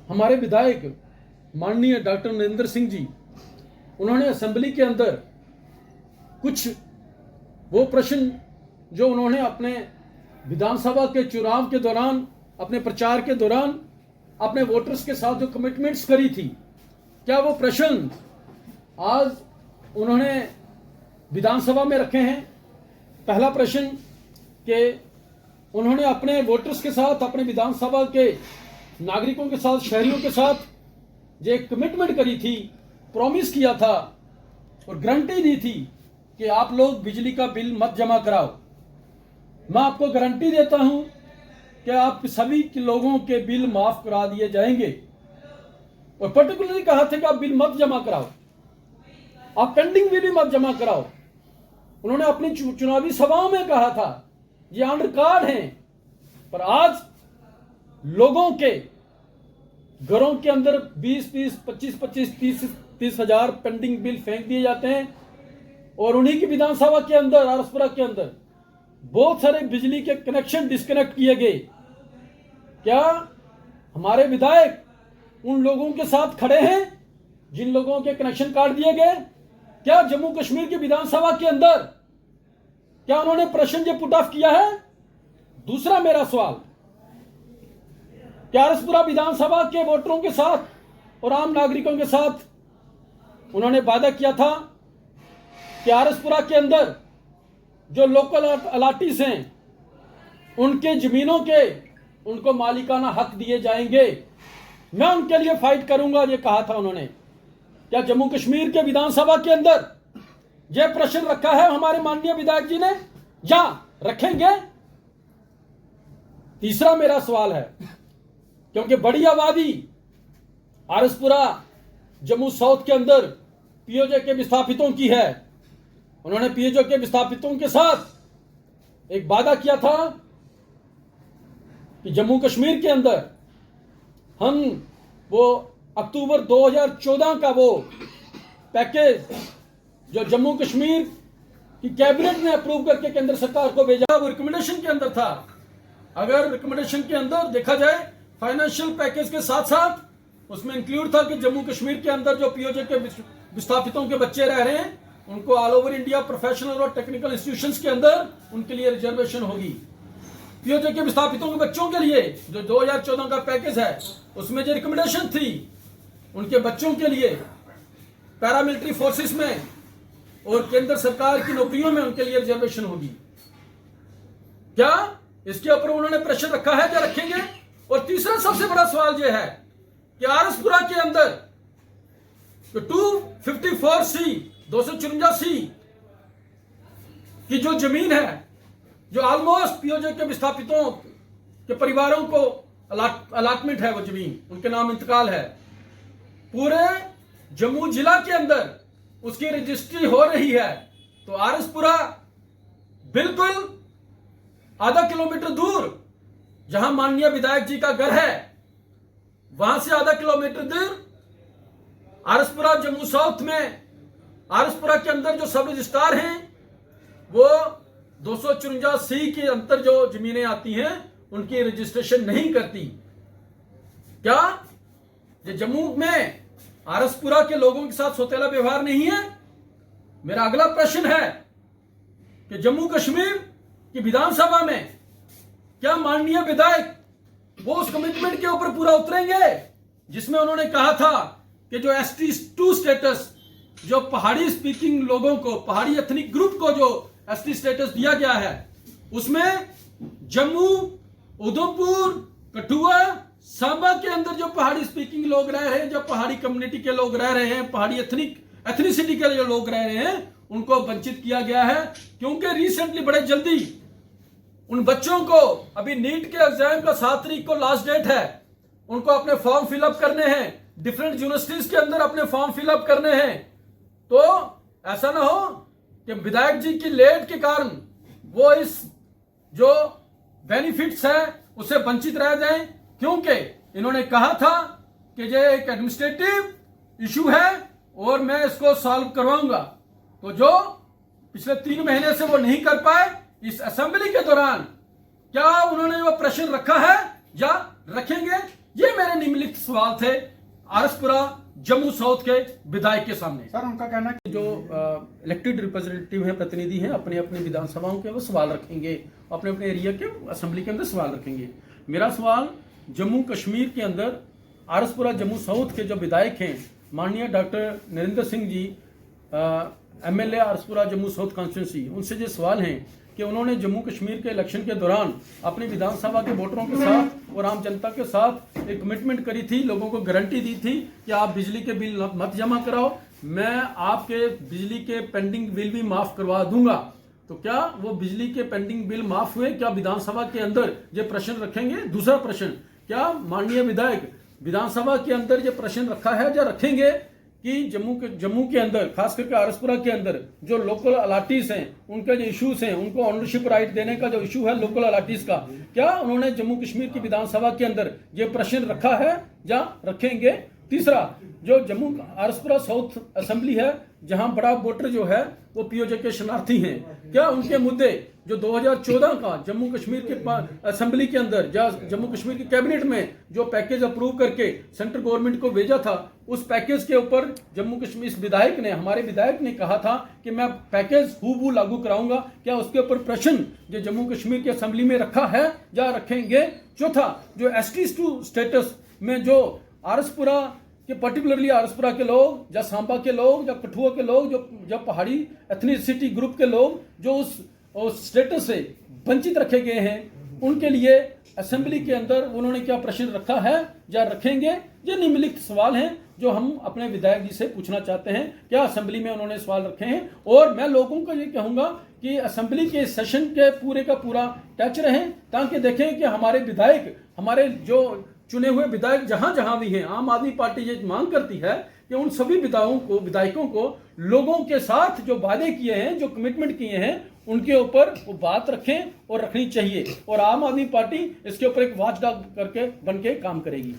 हमारे विधायक माननीय डॉक्टर नरेंद्र सिंह जी, उन्होंने असेंबली के अंदर कुछ वो प्रश्न जो उन्होंने अपने विधानसभा के चुनाव के दौरान, अपने प्रचार के दौरान अपने वोटर्स के साथ जो कमिटमेंट्स करी थी, क्या वो प्रश्न आज उन्होंने विधानसभा में रखे हैं। पहला प्रश्न कि उन्होंने अपने वोटर्स के साथ, अपने विधानसभा के नागरिकों के साथ, शहरियों के साथ जो एक कमिटमेंट करी थी, प्रॉमिस किया था और गारंटी दी थी कि आप लोग बिजली का बिल मत जमा कराओ। मैं आपको गारंटी देता हूं कि आप सभी के लोगों के बिल माफ करा दिए जाएंगे। और पर्टिकुलरली कहा था कि आप बिल मत जमा कराओ, आप पेंडिंग बिल भी मत जमा कराओ। उन्होंने अपनी चुनावी सभाओं में कहा था, ये ऑन रिकॉर्ड हैं। पर आज लोगों के घरों के अंदर 20-20, 25-25, 30 हजार पेंडिंग बिल फेंक दिए जाते हैं और उन्हीं की विधानसभा के अंदर, आरसपुरा के अंदर बहुत सारे बिजली के कनेक्शन डिस्कनेक्ट किए गए। क्या हमारे विधायक उन लोगों के साथ खड़े हैं जिन लोगों के कनेक्शन काट दिए गए? क्या जम्मू कश्मीर की विधानसभा के अंदर क्या उन्होंने प्रश्न जो पुट ऑफ किया है? दूसरा मेरा सवाल, क्या आरसपुरा विधानसभा के वोटरों के साथ और आम नागरिकों के साथ उन्होंने वादा किया था कि आरसपुरा के अंदर जो लोकल अलाटीज हैं उनके जमीनों के उनको मालिकाना हक दिए जाएंगे, मैं उनके लिए फाइट करूंगा, ये कहा था उन्होंने। क्या जम्मू कश्मीर के विधानसभा के अंदर यह प्रश्न रखा है हमारे माननीय विधायक जी ने या रखेंगे? तीसरा मेरा सवाल है, क्योंकि बड़ी आबादी आरसपुरा जम्मू साउथ के अंदर पीओजे के विस्थापितों की है। उन्होंने पीओजे के विस्थापितों के साथ एक वादा किया था कि जम्मू कश्मीर के अंदर हम वो अक्टूबर 2014 का वो पैकेज जो जम्मू कश्मीर की कैबिनेट ने अप्रूव करके केंद्र सरकार को भेजा, वो रिकमेंडेशन के अंदर था। अगर रिकमेंडेशन के अंदर देखा जाए फाइनेंशियल पैकेज के साथ साथ उसमें इंक्लूड था कि जम्मू कश्मीर के अंदर जो पीओजे के विस्थापितों के बच्चे रह रहे हैं उनको ऑल ओवर इंडिया प्रोफेशनल और टेक्निकल इंस्टीट्यूशंस के अंदर उनके लिए रिजर्वेशन होगी। पीओजे के विस्थापितों के बच्चों के लिए जो 2014 का पैकेज है उसमें जो रिकमेंडेशन थी उनके बच्चों के लिए पैरामिलिट्री फोर्सेस में और केंद्र सरकार की नौकरियों में उनके लिए रिजर्वेशन होगी। क्या इसके ऊपर उन्होंने प्रेशर रखा है या रखेंगे? और तीसरा सबसे बड़ा सवाल यह है कि आरसपुरा के अंदर 254C 254C की जो जमीन है, जो ऑलमोस्ट पीओजे के विस्थापितों के परिवारों को अलाटमेंट है, वो जमीन उनके नाम इंतकाल है, पूरे जम्मू जिला के अंदर उसकी रजिस्ट्री हो रही है। तो आरसपुरा बिल्कुल आधा किलोमीटर दूर जहां माननीय विधायक जी का घर है, वहां से आधा किलोमीटर दूर आरसपुरा जम्मू साउथ में आरसपुरा के अंदर जो सब रजिस्ट्रार हैं वो 254C के अंतर जो जमीनें आती हैं उनकी रजिस्ट्रेशन नहीं करती। क्या ये जम्मू में आरसपुरा के लोगों के साथ सौतेला व्यवहार नहीं है? मेरा अगला प्रश्न है कि जम्मू कश्मीर की विधानसभा में क्या माननीय विधायक वो उस कमिटमेंट के ऊपर पूरा उतरेंगे जिसमें उन्होंने कहा था कि जो ST2 स्टेटस, जो पहाड़ी स्पीकिंग लोगों को, पहाड़ी एथनिक ग्रुप को जो ST स्टेटस दिया गया है, उसमें जम्मू, उधमपुर, कठुआ, सांबा के अंदर जो पहाड़ी स्पीकिंग लोग रह रहे हैं, जो पहाड़ी कम्युनिटी के लोग रह रहे हैं, पहाड़ी एथनिसिटी के जो लोग रह रहे हैं, उनको वंचित किया गया है। क्योंकि रिसेंटली बड़े जल्दी उन बच्चों को, अभी नीट के एग्जाम का 7 तारीख को लास्ट डेट है, उनको अपने फॉर्म फिलअप करने हैं, डिफरेंट यूनिवर्सिटीज के अंदर अपने फॉर्म फिलअप करने हैं। तो ऐसा ना हो कि विधायक जी की लेट के कारण वो इस जो बेनिफिट्स है उससे वंचित रह जाएं, क्योंकि इन्होंने कहा था कि ये एक एडमिनिस्ट्रेटिव इशू है और मैं इसको सॉल्व करवाऊंगा। तो जो पिछले 3 महीने से वो नहीं कर पाए, इस असेंबली के दौरान क्या उन्होंने वो प्रश्न रखा है या रखेंगे? ये मेरे निम्नलिखित सवाल थे आरसपुरा जम्मू साउथ के विधायक के सामने। सर उनका कहना है जो इलेक्टेड रिप्रेजेंटेटिव हैं, प्रतिनिधि हैं, अपने अपने विधानसभाओं के वो सवाल रखेंगे, अपने अपने एरिया के असेंबली के अंदर सवाल रखेंगे। मेरा सवाल जम्मू कश्मीर के अंदर आरसपुरा जम्मू साउथ के जो विधायक हैं, माननीय doctor Narendra Singh ji, MLA R S Pura Jammu south constituency, उनसे जो सवाल हैं कि उन्होंने जम्मू कश्मीर के इलेक्शन के दौरान अपनी विधानसभा के वोटरों के साथ और आम जनता के साथ एक कमिटमेंट करी थी, लोगों को गारंटी दी थी कि आप बिजली के बिल मत जमा कराओ, मैं आपके बिजली के पेंडिंग बिल भी माफ करवा दूंगा। तो क्या वो बिजली के पेंडिंग बिल माफ हुए? क्या विधानसभा के अंदर ये प्रश्न रखेंगे? दूसरा प्रश्न, क्या माननीय विधायक विधानसभा के अंदर ये प्रश्न रखा है या रखेंगे कि जम्मू के अंदर, खास करके आरसपुरा के अंदर जो लोकल अलाटीज हैं, उनके जो इश्यूज हैं, उनको ऑनरशिप राइट देने का जो इशू है लोकल अलाटीज का, क्या उन्होंने जम्मू कश्मीर की विधानसभा के अंदर ये प्रश्न रखा है या रखेंगे? तीसरा, जो जम्मू आरसपुरा साउथ असेंबली है, जहां बड़ा वोटर जो है वो पीओजे के शरणार्थी हैं, क्या उनके मुद्दे जो 2014 का जम्मू कश्मीर के असेंबली के अंदर या जम्मू कश्मीर की कैबिनेट में जो पैकेज अप्रूव करके सेंट्रल गवर्नमेंट को भेजा था, उस पैकेज के ऊपर जम्मू कश्मीर इस विधायक ने, हमारे विधायक ने कहा था कि मैं पैकेज हूबहू लागू कराऊंगा, क्या उसके ऊपर प्रश्न जो जम्मू कश्मीर की असेंबली में रखा है या रखेंगे? चौथा, जो ST2 स्टेटस में जो आरसपुरा कि पर्टिकुलरली आरसपुरा के लोग या सांबा के लोग या कठुआ के लोग, जो पहाड़ी एथनिसिटी ग्रुप के लोग जो उस स्टेटस से वंचित रखे गए हैं, उनके लिए असेंबली के अंदर उन्होंने क्या प्रश्न रखा है या रखेंगे? ये निम्नलिखित सवाल हैं जो हम अपने विधायक जी से पूछना चाहते हैं, क्या असेंबली में उन्होंने सवाल रखे हैं। और मैं लोगों को ये कहूंगा कि असेंबली के सेशन के पूरे का पूरा टच रहें, ताकि देखें कि हमारे विधायक, हमारे जो चुने हुए विधायक जहां जहां भी हैं, आम आदमी पार्टी ये मांग करती है कि उन सभी विधायकों को लोगों के साथ जो वादे किए हैं, जो कमिटमेंट किए हैं, उनके ऊपर वो बात रखें और रखनी चाहिए। और आम आदमी पार्टी इसके ऊपर एक वॉचडॉग करके बन के काम करेगी।